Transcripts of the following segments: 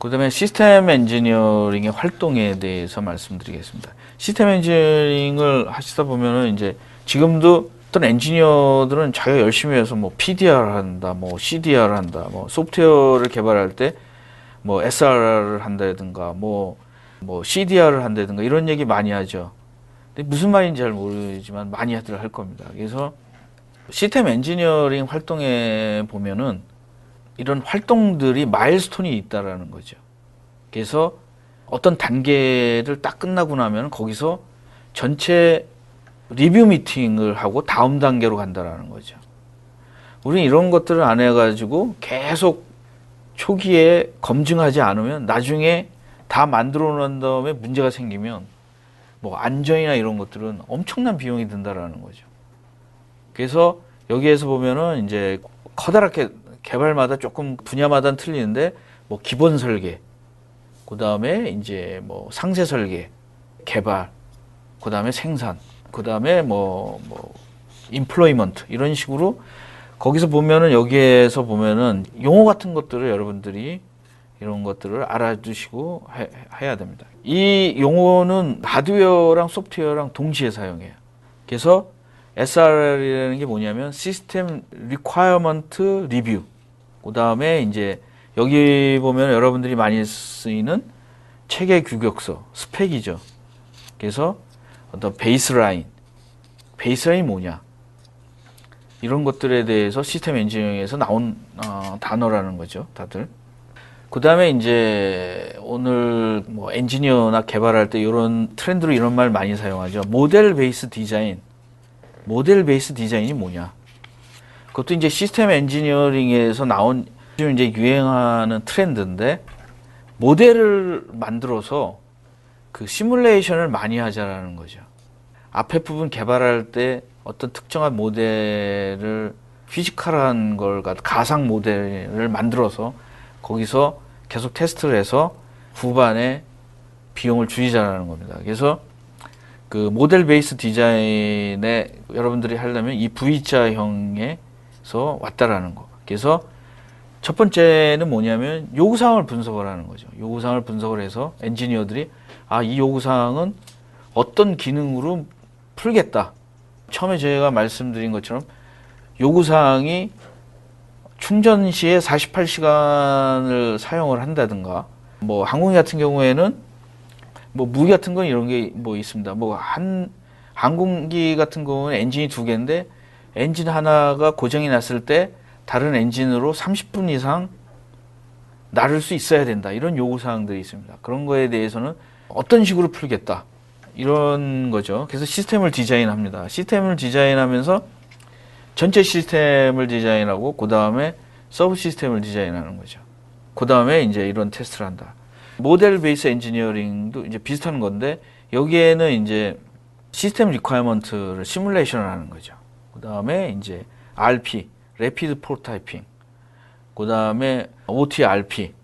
그다음에 시스템 엔지니어링의 활동에 대해서 말씀드리겠습니다. 시스템 엔지니어링을 하시다 보면은 이제 지금도 어떤 엔지니어들은 자기가 열심히 해서 뭐 PDR 한다, 뭐 CDR 한다, 뭐 소프트웨어를 개발할 때 뭐 SRR을 한다든가 뭐 CDR을 한다든가 이런 얘기 많이 하죠. 근데 무슨 말인지 잘 모르지만 많이들 할 겁니다. 그래서 시스템 엔지니어링 활동에 보면은 이런 활동들이 마일스톤이 있다라는 거죠. 그래서 어떤 단계를 딱 끝나고 나면 거기서 전체 리뷰 미팅을 하고 다음 단계로 간다라는 거죠. 우리는 이런 것들을 안 해가지고 계속 초기에 검증하지 않으면 나중에 다 만들어 놓은 다음에 문제가 생기면 뭐 안전이나 이런 것들은 엄청난 비용이 든다라는 거죠. 그래서 여기에서 보면은 이제 커다랗게 개발마다 조금 분야마다 틀리는데 뭐 기본 설계, 그 다음에 이제 뭐 상세 설계, 개발, 그 다음에 생산, 그 다음에 인플로이먼트 이런 식으로 거기서 보면은 여기에서 보면은 용어 같은 것들을 여러분들이 이런 것들을 알아두시고 해야 됩니다. 이 용어는 하드웨어랑 소프트웨어랑 동시에 사용해요. 그래서 SRR이라는 게 뭐냐면 시스템 리퀘어먼트 리뷰. 그 다음에 이제 여기 보면 여러분들이 많이 쓰이는 체계 규격서, 스펙이죠. 그래서 어떤 베이스라인이 뭐냐. 이런 것들에 대해서 시스템 엔지니어링에서 나온 단어라는 거죠, 다들. 그 다음에 이제 오늘 뭐 엔지니어나 개발할 때 이런 트렌드로 이런 말 많이 사용하죠. 모델 베이스 디자인. 모델 베이스 디자인이 뭐냐? 그것도 이제 시스템 엔지니어링에서 나온 요즘 이제 유행하는 트렌드인데 모델을 만들어서 그 시뮬레이션을 많이 하자라는 거죠. 앞에 부분 개발할 때 어떤 특정한 모델을 피지컬한 걸 가상 모델을 만들어서 거기서 계속 테스트를 해서 후반에 비용을 줄이자라는 겁니다. 그래서 그 모델 베이스 디자인에 여러분들이 하려면 이 V자형에서 왔다라는 거. 그래서 첫 번째는 뭐냐면 요구사항을 분석을 하는 거죠. 요구사항을 분석을 해서 엔지니어들이 이 요구사항은 어떤 기능으로 풀겠다. 처음에 제가 말씀드린 것처럼 요구사항이 충전 시에 48시간을 사용을 한다든가 뭐 항공기 같은 경우에는 뭐 무기 같은 건 이런 게 뭐 있습니다. 뭐 항공기 같은 경우는 엔진이 두 개인데 엔진 하나가 고장이 났을 때 다른 엔진으로 30분 이상 나를 수 있어야 된다. 이런 요구사항들이 있습니다. 그런 거에 대해서는 어떤 식으로 풀겠다. 이런 거죠. 그래서 시스템을 디자인합니다. 시스템을 디자인하면서 전체 시스템을 디자인하고 그 다음에 서브 시스템을 디자인하는 거죠. 그 다음에 이제 이런 테스트를 한다. 모델 베이스 엔지니어링도 이제 비슷한 건데 여기에는 이제 시스템 리퀘어먼트를 시뮬레이션을 하는 거죠. 그 다음에 이제 RP, Rapid Prototyping. 그 다음에 OTRP,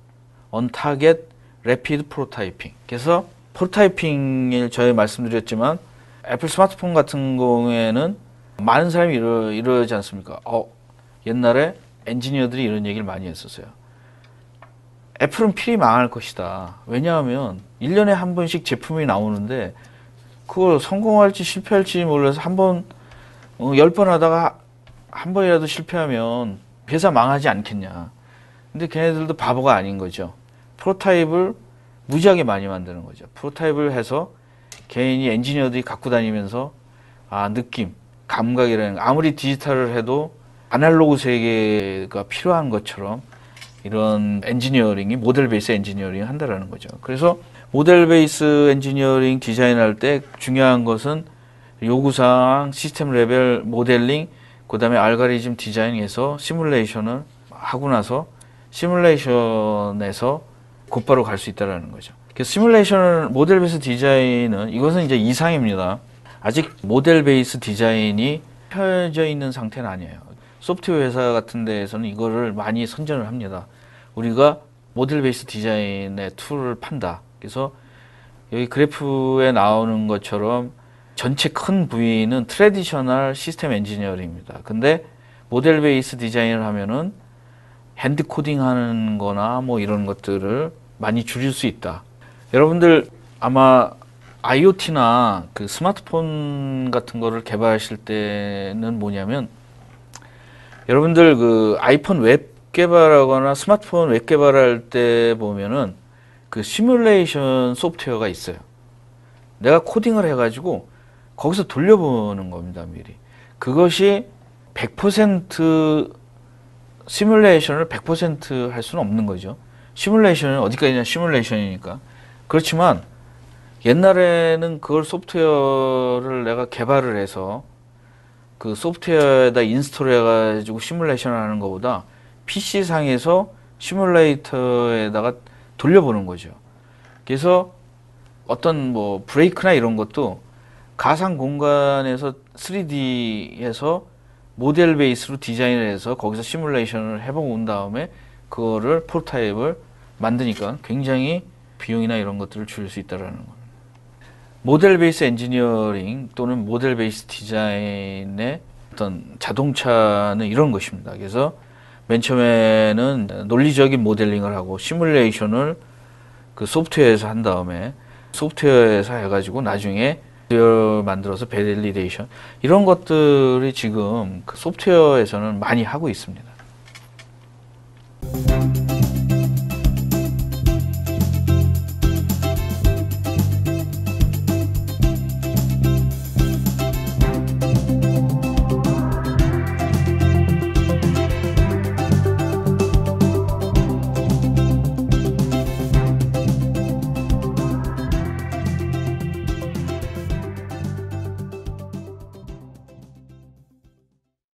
On Target Rapid Prototyping. 그래서 프로타이핑을 저희 말씀드렸지만 애플 스마트폰 같은 경우에는 많은 사람이 이러지 않습니까? 옛날에 엔지니어들이 이런 얘기를 많이 했었어요. 애플은 필히 망할 것이다. 왜냐하면 1년에 한 번씩 제품이 나오는데 그걸 성공할지 실패할지 몰라서 한 번, 10번 하다가 한 번이라도 실패하면 회사 망하지 않겠냐. 근데 걔네들도 바보가 아닌 거죠. 프로타입을 무지하게 많이 만드는 거죠. 프로타입을 해서 개인이 엔지니어들이 갖고 다니면서 느낌, 감각이라는 아무리 디지털을 해도 아날로그 세계가 필요한 것처럼 이런 엔지니어링이 모델 베이스 엔지니어링을 한다라는 거죠. 그래서 모델 베이스 엔지니어링 디자인할 때 중요한 것은 요구사항, 시스템 레벨 모델링, 그 다음에 알고리즘 디자인에서 시뮬레이션을 하고 나서 시뮬레이션에서 곧바로 갈 수 있다는 거죠. 그래서 시뮬레이션을 모델 베이스 디자인은 이것은 이제 이상입니다. 아직 모델 베이스 디자인이 펴져 있는 상태는 아니에요. 소프트웨어 회사 같은 데에서는 이거를 많이 선전을 합니다. 우리가 모델 베이스 디자인의 툴을 판다. 그래서 여기 그래프에 나오는 것처럼 전체 큰 부위는 트래디셔널 시스템 엔지니어링입니다. 근데 모델 베이스 디자인을 하면은 핸드 코딩 하는 거나 뭐 이런 것들을 많이 줄일 수 있다. 여러분들 아마 IoT나 그 스마트폰 같은 거를 개발하실 때는 뭐냐면 여러분들 그 아이폰 웹 개발하거나 스마트폰 웹 개발할 때 보면은 그 시뮬레이션 소프트웨어가 있어요. 내가 코딩을 해가지고 거기서 돌려보는 겁니다, 미리. 그것이 100% 시뮬레이션을 100% 할 수는 없는 거죠. 시뮬레이션은 어디까지나 시뮬레이션이니까. 그렇지만 옛날에는 그걸 소프트웨어를 내가 개발을 해서 그 소프트웨어에다 인스톨 해가지고 시뮬레이션을 하는 것보다 PC상에서 시뮬레이터에다가 돌려보는 거죠. 그래서 어떤 뭐 브레이크나 이런 것도 가상 공간에서 3D에서 모델 베이스로 디자인을 해서 거기서 시뮬레이션을 해보고 온 다음에 그거를 프로타입을 만드니까 굉장히 비용이나 이런 것들을 줄일 수 있다는 겁니다. 모델 베이스 엔지니어링 또는 모델 베이스 디자인의 어떤 자동차는 이런 것입니다. 그래서 맨 처음에는 논리적인 모델링을 하고 시뮬레이션을 그 소프트웨어에서 한 다음에 소프트웨어에서 해가지고 나중에 소프트웨어 만들어서 밸리데이션 이런 것들이 지금 그 소프트웨어에서는 많이 하고 있습니다.